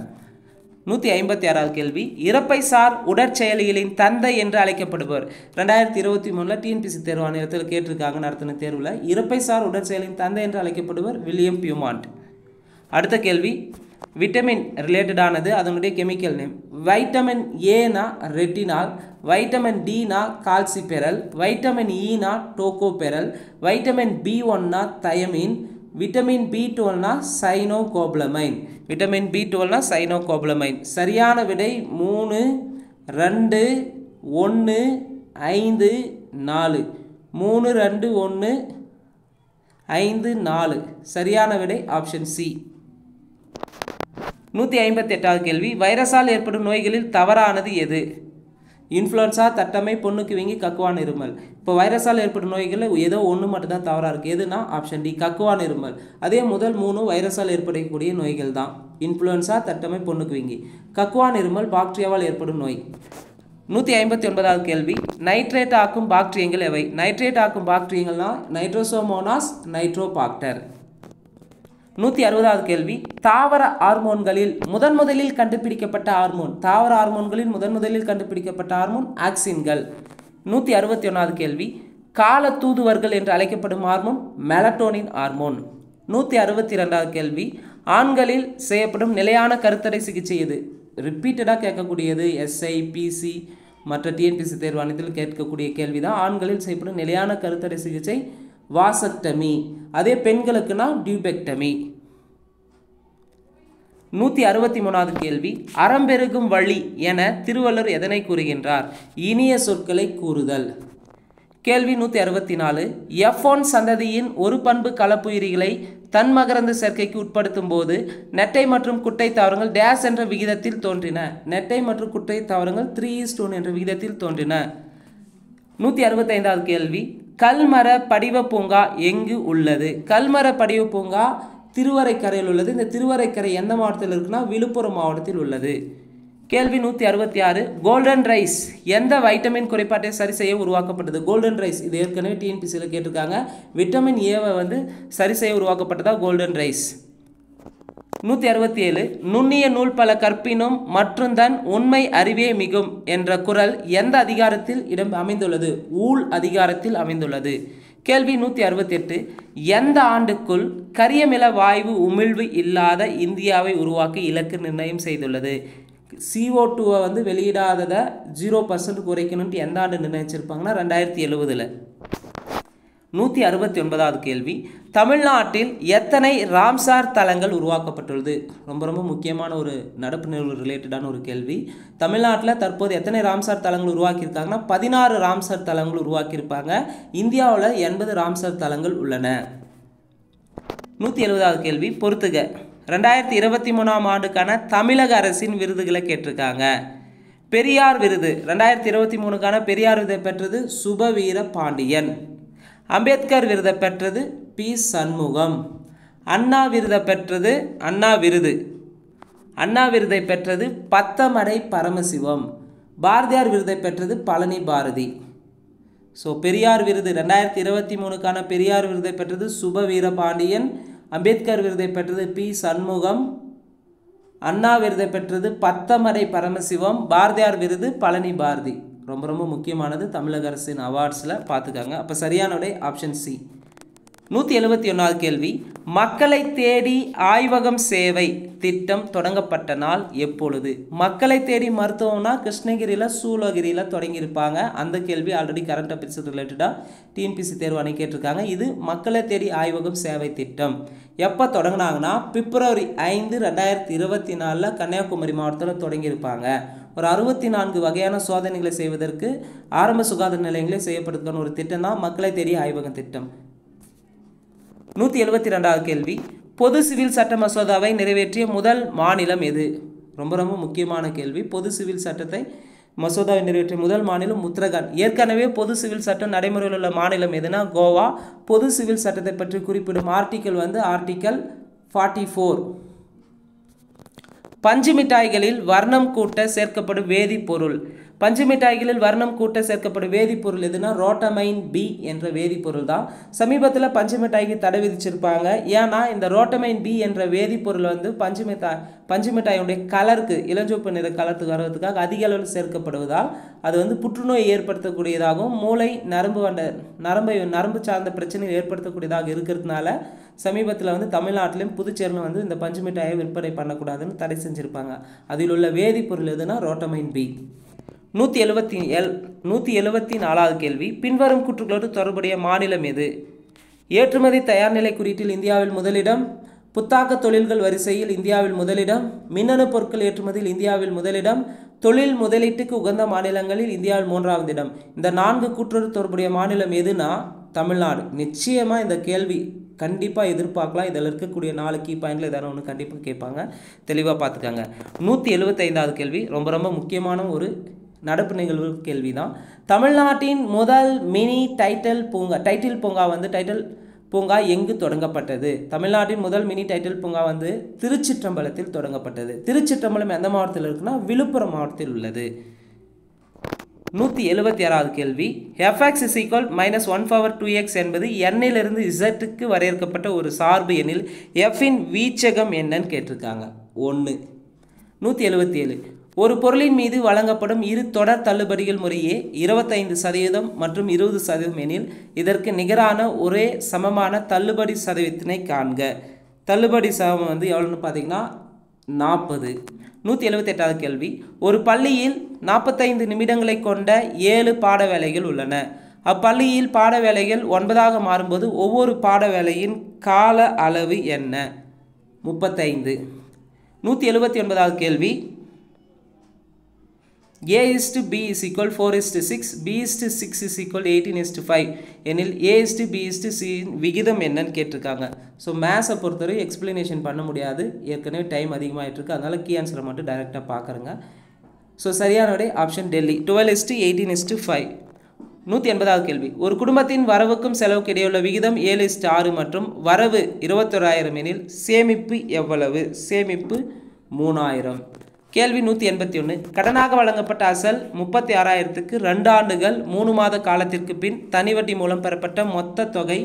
Speaker 1: 156வது கேள்வி, இறப்பைசார் உடற்செயலிகளின் தந்தை என்று அழைக்கப்படுபவர். 2023 டிஎன்பிசி தேர்வாணையத்தில் கேட்டிருக்காங்க. நடத்தின தேர்வில் இறப்பைசார் உடற்செயலின் தந்தை என்று அழைக்கப்படுவர் வில்லியம் பியூமாண்ட். அடுத்த கேள்வி விட்டமின் ரிலேட்டடானது, அதனுடைய கெமிக்கல் நேம். வைட்டமின் ஏனா ரெட்டினால், வைட்டமின் டினா கால்சிபெரல், வைட்டமின் ஈனா டோகோபெரல், வைட்டமின் B1னா தயமின், விட்டமின் B12னா சைனோகோப்ளமைன். விட்டமின் B12னா சைனோகோப்ளமைன். சரியான விடை 3 2 1 5 4. 3 2 1 5 4. சரியான விடை ஆப்ஷன் சி. 158வது கேள்வி, வைரஸால் ஏற்படும் நோய்களில் தவறானது எது? இன்ஃப்ளூயன்ஸா, தட்டமை, பொண்ணுக்கு வீங்கி, கக்குவான் இருமல். இப்போ வைரஸால் ஏற்படும் நோய்களில் ஏதோ ஒன்று மட்டும் தான் தவறாக இருக்குது. எதுனா ஆப்ஷன் டி கக்குவான் இருமல். அதே முதல் 3 வைரஸால் ஏற்படக்கூடிய நோய்கள் தான். இன்ஃப்ளூயன்ஸா, தட்டமை, பொண்ணுக்கு வீங்கி. கக்குவான் இருமல் பாக்டீரியாவால் ஏற்படும் நோய். 159வது கேள்வி, நைட்ரேட் ஆக்கும் பாக்டீரியங்கள் எவை? நைட்ரேட் ஆக்கும் பாக்டீரியங்கள்னா நைட்ரோசோமோனாஸ், நைட்ரோபாக்டர். 160வது கேள்வி, தாவர ஹார்மோன்களில் முதலில் கண்டுபிடிக்கப்பட்ட ஹார்மோன். தாவர ஹார்மோன்களில் முதலில் கண்டுபிடிக்கப்பட்ட ஹார்மோன் ஆக்சின்கள். 161வது கேள்வி, கால தூதுவர்கள் என்று அழைக்கப்படும் ஹார்மோன் மெலட்டோனின் ஹார்மோன். 162வது கேள்வி, ஆண்களில் செய்யப்படும் நிலையான கருத்தடை சிகிச்சை எது? ரிப்பீட்டடாக கேட்கக்கூடியது. எஸ்ஐ, பிசி மற்ற டிஎன்பிசி தேர்வாணையத்தில் கேட்கக்கூடிய கேள்வி தான். ஆண்களில் செய்யப்படும் நிலையான கருத்தடை சிகிச்சை வாசக்டமி. அதே பெண்களுக்குனா டியூபெக்டமி. 163வது கேள்வி, அறம்பெருகும் வழி என திருவள்ளுவர் எதனை கூறுகின்றார்? இனிய சொற்களை கூறுதல். கேள்வி 164, F1 சந்ததியின் ஒரு பண்பு கலப்புயிரிகளை தன்மகரந்த சேர்க்கைக்கு உட்படுத்தும் போது நெட்டை மற்றும் குட்டை தாவரங்கள் டேஸ் என்ற விகிதத்தில் தோன்றின. நெட்டை மற்றும் குட்டை தாவரங்கள் 3:1 என்ற விகிதத்தில் தோன்றின. 165வது கேள்வி, கல்மர படிவ பூங்கா எங்கு உள்ளது? கல்மர படிவ பூங்கா திருவரைக்கரையில் உள்ளது. இந்த திருவரைக்கரை எந்த மாவட்டத்தில் இருக்குன்னா விழுப்புரம் மாவட்டத்தில் உள்ளது. கேள்வி 166, கோல்டன் ரைஸ் எந்த வைட்டமின் குறைபாட்டை சரி செய்ய உருவாக்கப்பட்டது? கோல்டன் ரைஸ் இது ஏற்கனவே டிஎன்பிசியில் கேட்டிருக்காங்க. விட்டமின் ஏவை சரி செய்ய உருவாக்கப்பட்டதா கோல்டன் ரைஸ். 167, நுண்ணிய நூல் பல கற்பினும் மற்றும் தன் உண்மை அறிவே மிகும் என்ற குறள் எந்த அதிகாரத்தில் அமைந்துள்ளது? ஊழ் அதிகாரத்தில் அமைந்துள்ளது. கேள்வி 168, எந்த ஆண்டுக்குள் கரியமில வாயு உமிழ்வு இல்லாத இந்தியாவை உருவாக்க இலக்கு நிர்ணயம் செய்துள்ளது? CO2 வெளியிடாததை 0% குறைக்கணும்னு எந்த ஆண்டு நிர்ணயிச்சிருப்பாங்கன்னா 2070. 169வது கேள்வி, தமிழ்நாட்டில் எத்தனை ராம்சார் தலங்கள் உருவாக்கப்பட்டுள்ளது? ரொம்ப ரொம்ப முக்கியமான ஒரு நடப்பு நிகழ்வு ரிலேட்டடான ஒரு கேள்வி. தமிழ்நாட்டில் தற்போது எத்தனை ராம்சார் தலங்கள் உருவாக்கியிருக்காங்கன்னா 16 ராம்சார் தலங்கள் உருவாக்கியிருப்பாங்க. இந்தியாவில் 80 ராம்சார் தலங்கள் உள்ளன. 170வது கேள்வி, பொறுத்துக. 2023ஆம் ஆண்டுக்கான தமிழக அரசின் விருதுகளை கேட்டிருக்காங்க. பெரியார் விருது 2023க்கான பெரியார் விருதை பெற்றது சுபவீர பாண்டியன். அம்பேத்கர் விருதை பெற்றது பி. சண்முகம். அண்ணா விருதை பெற்றது அண்ணா விருது. அண்ணா விருதை பெற்றது பத்தமடை பரமசிவம். பாரதியார் விருதை பெற்றது பழனி பாரதி. ஸோ பெரியார் விருது 2023க்கான பெரியார் விருதை பெற்றது சுப வீரபாண்டியன். அம்பேத்கர் விருதை பெற்றது பி சண்முகம். அண்ணா விருதை பெற்றது பத்தமடை பரமசிவம். பாரதியார் விருது பழனி பாரதி. ரொம்ப ரொம்ப முக்கியமானது, தமிழக அரசின் அவார்ட்ஸில் பார்த்துக்காங்க. அப்போ சரியான விடை ஆப்ஷன் சி. 171வது கேள்வி, மக்களை தேடி ஆய்வகம் சேவை திட்டம் தொடங்கப்பட்ட நாள் எப்பொழுது? மக்களை தேடி மருத்துவம்னா கிருஷ்ணகிரியில் சூளகிரியில் தொடங்கியிருப்பாங்க. அந்த கேள்வி ஆல்ரெடி கரண்ட் அஃபேர்ஸ் ரிலேட்டடாக டிஎன்பிசி தேர்வு அணை கேட்டிருக்காங்க. இது மக்களை தேடி ஆய்வகம் சேவை திட்டம் எப்போ தொடங்கினாங்கன்னா பிப்ரவரி 5, 2024 கன்னியாகுமரி மாவட்டத்தில் தொடங்கியிருப்பாங்க. ஒரு 64 வகையான சோதனைகளை செய்வதற்கு ஆரம்ப சுகாதார நிலையங்களே செய்யப்படுறதுக்கான ஒரு திட்டம் தான் மக்களை தேடி ஆய்வக திட்டம். 172வது கேள்வி, பொது சிவில் சட்ட மசோதாவை நிறைவேற்றிய முதல் மாநிலம் எது? ரொம்ப ரொம்ப முக்கியமான கேள்வி. பொது சிவில் சட்டத்தை மசோதாவை நிறைவேற்றிய முதல் மாநிலம் உத்தரகாண்ட். ஏற்கனவே பொது சிவில் சட்டம் நடைமுறையில் உள்ள மாநிலம் எதுனா கோவா. பொது சிவில் சட்டத்தை பற்றி குறிப்பிடும் ஆர்டிக்கல் வந்து ஆர்டிக்கல் 44. பஞ்சு மிட்டாய்களில் வர்ணம் கூட்ட சேர்க்கப்படும் வேதிப்பொருள். பஞ்சு மிட்டாய்களில் வர்ணம் கூட்ட சேர்க்கப்படும் வேதிப்பொருள் எதுனா ரோட்டமைன் பி என்ற வேதிப்பொருள் தான். சமீபத்தில் பஞ்சு மிட்டாய்க்கு தடை விதிச்சிருப்பாங்க. ஏன்னா இந்த ரோட்டமைன் பி என்ற வேதிப்பொருள் வந்து பஞ்சு மிட்டாயுடைய கலருக்கு, இளஞ்சிவப்பு நிற கலருக்கு வருவதற்காக அதிக அளவில் சேர்க்கப்படுவதால் அது வந்து புற்றுநோய் ஏற்படுத்தக்கூடியதாகவும் மூளை நரம்பு சார்ந்த பிரச்சனையை ஏற்படுத்தக்கூடியதாக இருக்கிறதுனால சமீபத்தில் வந்து தமிழ்நாட்டிலும் புதுச்சேரியிலும் வந்து இந்த பஞ்சு மிட்டாயை விற்பனை பண்ணக்கூடாதுன்னு தடை செஞ்சுருப்பாங்க. அதில் உள்ள வேதிப்பொருள் எதுனா ரோட்டமைன் பி. 174வது கேள்வி, பின்வரும் கூற்றுகளோடு தொடர்புடைய மாநிலம் எது? ஏற்றுமதி தயார்நிலை குறியீட்டில் இந்தியாவில் முதலிடம். புத்தாக்க தொழில்கள் வரிசையில் இந்தியாவில் முதலிடம். மின்னணு பொருட்கள் ஏற்றுமதியில் இந்தியாவில் முதலிடம். தொழில் முதலீட்டுக்கு உகந்த மாநிலங்களில் இந்தியாவில் 3வது இடம். இந்த 4 கூற்றோடு தொடர்புடைய மாநிலம் எதுனா தமிழ்நாடு. நிச்சயமாக இந்த கேள்வி கண்டிப்பாக எதிர்பார்க்கலாம். இதில் இருக்கக்கூடிய 4 கீ பாயிண்டில் ஏதாவது ஒன்று கண்டிப்பாக கேட்பாங்க. தெளிவாக பார்த்துக்காங்க. 175வது கேள்வி ரொம்ப ரொம்ப முக்கியமான ஒரு நடப்பு நிகழ்வு கேள்வி தான். தமிழ்நாட்டின் முதல் மினி டைட்டில் பூங்கா எங்கு தொடங்கப்பட்டது? தமிழ்நாட்டின் முதல் மினி டைட்டில் பூங்கா வந்து திருச்சிற்றம்பலத்தில் தொடங்கப்பட்டது. திருச்சிற்றம்பலம் எந்த மாவட்டத்தில் இருக்குன்னா விழுப்புரம் மாவட்டத்தில் உள்ளது. 176வது கேள்வி, fx = -1/2x என்பது n-இலிருந்து z-க்கு வரையறுக்கப்பட்ட ஒரு சார்பு எனில் f-இன் வீச்சகம் என்னன்னு கேட்டிருக்காங்க. 1. 177, ஒரு பொருளின் மீது வழங்கப்படும் இரு தொடர் தள்ளுபடிகள் முறையே 25% மற்றும் 20% எனில் இதற்கு நிகரான ஒரே சமமான தள்ளுபடி சதவீதத்தினை காண்க. தள்ளுபடி சதவீதம் வந்து எவ்வளோன்னு பார்த்தீங்கன்னா 40. 178வது கேள்வி, ஒரு பள்ளியில் 45 நிமிடங்களை கொண்ட 7 பாட வேளைகள் உள்ளன. அப்பள்ளியில் பாட வேளைகள் 9ஆக மாறும்போது ஒவ்வொரு பாட வேளையின் கால அளவு என்ன? 35. 179வது கேள்வி, A:B = 4:6, B:6 = 18:5 எனில் A:B:C விகிதம் என்னன்னு கேட்டிருக்காங்க. ஸோ மேத்ஸை பொறுத்தவரை எக்ஸ்பிளனேஷன் பண்ண முடியாது, ஏற்கனவே டைம் அதிகமாகிட்டு இருக்கு. அதனால் கீ ஆன்சரை மட்டும் டைரெக்டாக பார்க்குறேங்க. ஸோ சரியான விடை ஆப்ஷன் டெல்லி 12:18:5. 180வது கேள்வி, ஒரு குடும்பத்தின் வரவுக்கும் செலவுக்கு இடையுள்ள விகிதம் 7:6 மற்றும் வரவு 21,000 எனில் சேமிப்பு எவ்வளவு? சேமிப்பு 3,000. கேள்வி 181, கடனாக வழங்கப்பட்ட அசல் 36,000க்கு 2 ஆண்டுகள் 3 மாத காலத்திற்கு பின் தனி வட்டி மூலம் பெறப்பட்ட மொத்த தொகை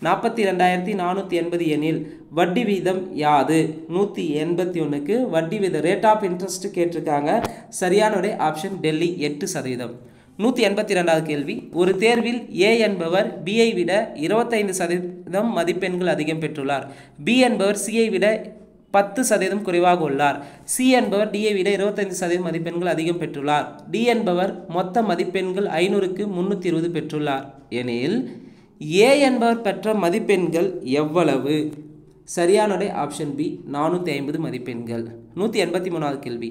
Speaker 1: 42,480 எனில் வட்டி வீதம் யாது? 181க்கு வட்டி வீதம் ரேட் ஆஃப் இன்ட்ரெஸ்ட் கேட்டிருக்காங்க. சரியான விடை ஆப்ஷன் டெல்லி 8%. 182வது கேள்வி, ஒரு தேர்வில் A என்பவர் Bஐ விட 25% மதிப்பெண்கள் அதிகம் பெற்றுள்ளார். B என்பவர் Cஐ விட 10% குறைவாக உள்ளார். C என்பவர் Dஐ விட 25% மதிப்பெண்கள் அதிகம் பெற்றுள்ளார். D என்பவர் மொத்த மதிப்பெண்கள் 500க்கு 320 பெற்றுள்ளார் எனில் A என்பவர் பெற்ற மதிப்பெண்கள் எவ்வளவு? சரியான விடை ஆப்ஷன் பி 450 மதிப்பெண்கள். 183வது கேள்வி,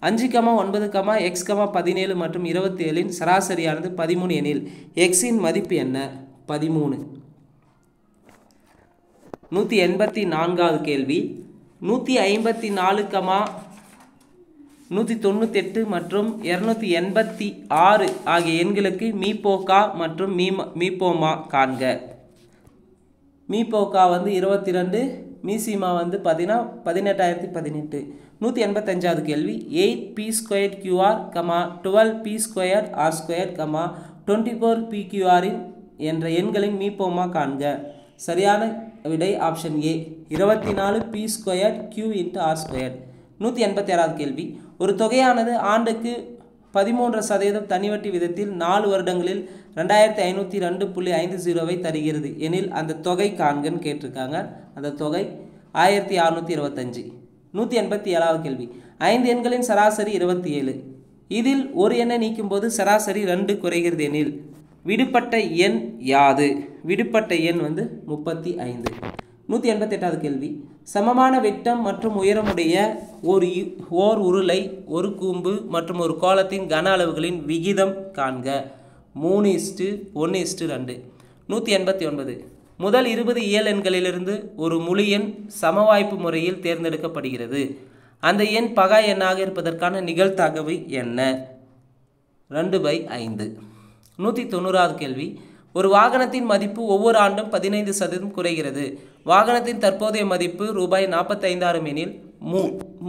Speaker 1: 5, 9, x, 17 மற்றும் 27 சராசரியானது 13 எனில் xஇன் மதிப்பு என்ன? 13. 184வது கேள்வி, 154, 198 மற்றும் 286 ஆகிய எண்களுக்கு மீபோகா மற்றும் மீபோமா காண்க. மீபோகா வந்து 22, மீசிமா வந்து பார்த்தீங்கன்னா 18,018. 185வது கேள்வி, 8p² QR, 12p² R², 24 PQR என்ற எண்களின் மீப்போமா காண்க. சரியான விடை ஆப்ஷன் ஏ 24 P² Q × R². 186வது கேள்வி. ஒரு தொகையானது ஆண்டுக்கு 13% தனி வட்டி விதத்தில் 4 வருடங்களில் 2502.50 தருகிறது எனில் அந்த தொகை காண்கன்னு கேட்டிருக்காங்க. அந்த தொகை 1625. 187வது கேள்வி. 5 எண்களின் சராசரி 27. இதில் ஒரு எண்ணை நீக்கும்போது சராசரி 2 குறைகிறது எனில் விடுபட்ட எண் யாது? விடுபட்ட எண் 35. 188வது கேள்வி. சமமான விட்டம் மற்றும் உயரமுடைய ஓர் உருளை, ஒரு கூம்பு மற்றும் ஒரு கோளத்தின் கன அளவுகளின் விகிதம் காண்க. 3:1:2. 189. முதல் 20 இயல் எண்களிலிருந்து ஒரு முழு எண் சமவாய்ப்பு முறையில் தேர்ந்தெடுக்கப்படுகிறது. அந்த எண் பகா எண்ணாக இருப்பதற்கான நிகழ்தகவு என்ன? 2/5. 190வது கேள்வி. ஒரு வாகனத்தின் மதிப்பு ஒவ்வொரு ஆண்டும் 15% குறைகிறது. வாகனத்தின் தற்போதைய மதிப்பு ரூபாய் 45,000 எனில்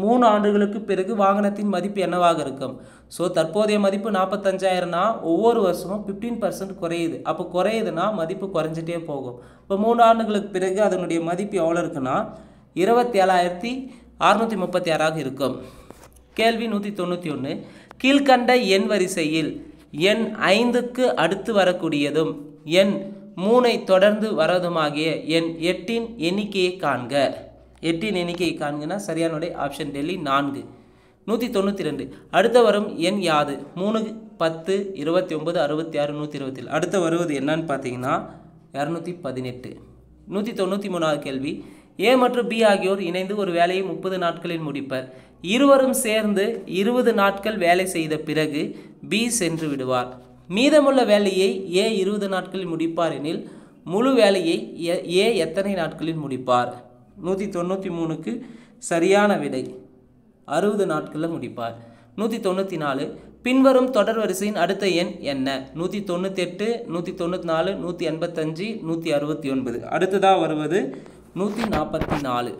Speaker 1: 3 ஆண்டுகளுக்கு பிறகு வாகனத்தின் மதிப்பு என்னவாக இருக்கும்? ஸோ தற்போதைய மதிப்பு 45,000னா ஒவ்வொரு வருஷமும் 15% குறையுது. அப்போ குறையுதுன்னா மதிப்பு குறைஞ்சிட்டே போகும். இப்போ 3 ஆண்டுகளுக்கு பிறகு அதனுடைய மதிப்பு எவ்வளோ இருக்குன்னா 27,636 இருக்கும். கேள்வி 191. கீழ்கண்ட எண் வரிசையில் எண் 5க்கு அடுத்து வரக்கூடியதும் எண் 3ஐ தொடர்ந்து வரதுமாகிய எண் 8இன் எண்ணிக்கையை காண்க. 8இன் எண்ணிக்கையை காண்கனா சரியான விடை ஆப்ஷன் டெல்லி 4. 192. அடுத்த வரும் எண் யாது? 3, 10, 29, 66, 127. அடுத்த வருவது என்னன்னு பார்த்தீங்கன்னா 218. 193வது கேள்வி. ஏ மற்றும் பி ஆகியோர் இணைந்து ஒரு வேலையை 30 நாட்களில் முடிப்பர். இருவரும் சேர்ந்து 20 நாட்கள் வேலை செய்த பிறகு பி சென்று விடுவார். மீதமுள்ள வேலையை ஏ 20 நாட்களில் முடிப்பார் எனில் முழு வேலையை ஏ எத்தனை நாட்களில் முடிப்பார்? 193க்கு சரியான விடை 60 நாட்களில் முடிப்பார். 194. பின்வரும் தொடர் வரிசையின் அடுத்த எண் என்ன? 198, 194, 185, 169. அடுத்ததாக வருவது 144.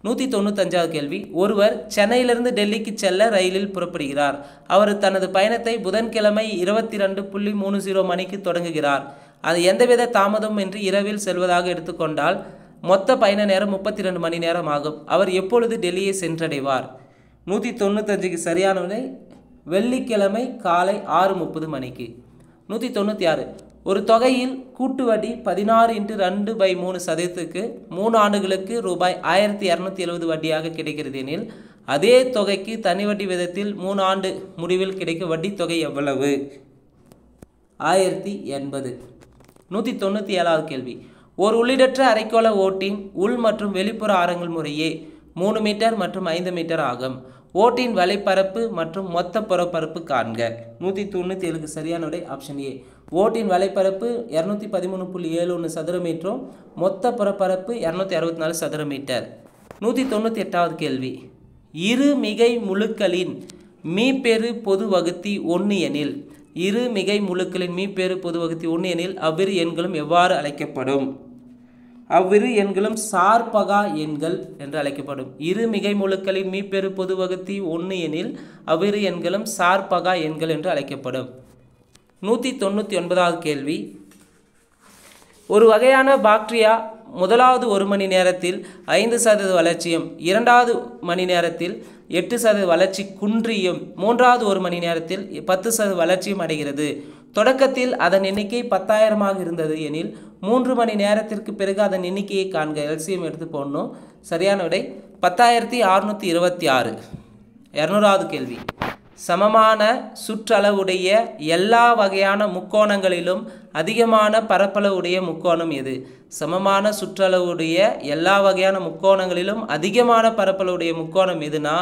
Speaker 1: 195வது கேள்வி. ஒருவர் சென்னையிலிருந்து டெல்லிக்கு செல்ல ரயிலில் புறப்படுகிறார். அவர் தனது பயணத்தை புதன்கிழமை 22:30 மணிக்கு தொடங்குகிறார். அது எந்தவித தாமதம் என்று இரவில் செல்வதாக எடுத்துக்கொண்டால் மொத்த பயண நேரம் 32 மணி நேரம் ஆகும். அவர் எப்பொழுது டெல்லியை சென்றடைவார்? 195க்கு சரியான விடை வெள்ளிக்கிழமை காலை 6:30 மணிக்கு. 196. ஒரு தொகையில் கூட்டு வட்டி 16 × 2/3% 3 ஆண்டுகளுக்கு ரூபாய் 1270 வட்டியாக கிடைக்கிறது எனில் அதே தொகைக்கு தனி வட்டி விதத்தில் 3 ஆண்டு முடிவில் கிடைக்கும் வட்டி தொகை எவ்வளவு? 1080. 197வது கேள்வி. ஒரு உள்ளிடற்ற அரைக்கோள ஓட்டின் உள் மற்றும் வெளிப்புற ஆரங்கள் முறையே 3 மீட்டர் மற்றும் 5 மீட்டர் ஆகும். ஓட்டின் வலைப்பரப்பு மற்றும் மொத்த புறப்பரப்பு காண்க. 197க்கு சரியான விடை ஆப்ஷன் ஏ. ஓட்டின் வலைப்பரப்பு 213.71 சதுர மீட்டரும் மொத்த புறப்பரப்பு 264 சதுர மீட்டர். 198வது கேள்வி. இரு மிகை முழுக்களின் மீப்பெரு பொது வகுத்தி 1 எனில் இரு மிகை முழுக்களின் மீப்பெரு பொது வகுத்தி 1 எனில் அவ்விரு எண்களும் எவ்வாறு அழைக்கப்படும்? அவ்விரு எண்களும் சார்பகா எண்கள் என்று அழைக்கப்படும். இரு மிகை முழுக்களின் மீப்பெரு பொது வகுத்தி 1 எனில் அவ்விரு எண்களும் சார்பகா எண்கள் என்று அழைக்கப்படும். 199வது கேள்வி. ஒரு வகையான பாக்டீரியா முதலாவது 1 மணி நேரத்தில் 5% வளர்ச்சியும் 2வது மணி நேரத்தில் 8% வளர்ச்சி குன்றியும் 3வது 1 மணி நேரத்தில் 10% வளர்ச்சியும் அடைகிறது. தொடக்கத்தில் அதன் எண்ணிக்கை 10,000 இருந்தது எனில் 3 மணி நேரத்திற்கு பிறகு அதன் எண்ணிக்கையை காண்க. எல்சிஎம் எடுத்து போடணும். சரியான விடை 10,626. 200வது கேள்வி. சமமான சுற்றளவுடைய எல்லா வகையான முக்கோணங்களிலும் அதிகமான பரப்பளவுடைய முக்கோணம் எது? சமமான சுற்றளவுடைய எல்லா வகையான முக்கோணங்களிலும் அதிகமான பரப்பளவுடைய முக்கோணம் எதுனா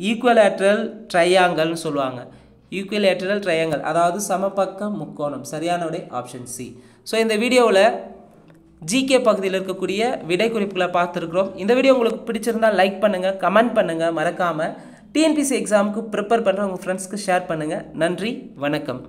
Speaker 1: ஈக்குவலேட்ரல் ட்ரையாங்கல்னு சொல்லுவாங்க. ஈக்குவலேட்ரல் ட்ரையாங்கல் அதாவது சமபக்க முக்கோணம். சரியான விடை ஆப்ஷன் சி. ஸோ இந்த வீடியோவில் ஜிகே பகுதியில் இருக்கக்கூடிய விடை குறிப்புகளை பார்த்துருக்குறோம். இந்த வீடியோ உங்களுக்கு பிடிச்சிருந்தால் லைக் பண்ணுங்கள், கமெண்ட் பண்ணுங்கள், மறக்காமல் டிஎன்பிசி எக்ஸாமுக்கு ப்ரிப்பேர் பண்ணுற உங்கள் ஃப்ரெண்ட்ஸ்க்கு ஷேர் பண்ணுங்கள். நன்றி, வணக்கம்.